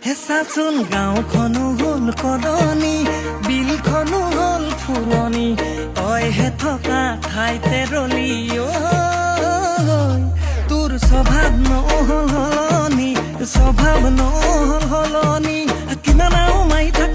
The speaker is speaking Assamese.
হেঁচাচোন গাঁওখনো হ'ল কলনি, বিলখনো হ'ল ফুলনি, তইহে থকা ঠাইতে ৰলি ঐ। তোৰ স্বভাৱ নহ'ল সলনি, স্বভাৱ নহ'ল সলনি, কিমান আৰু মাৰি থাক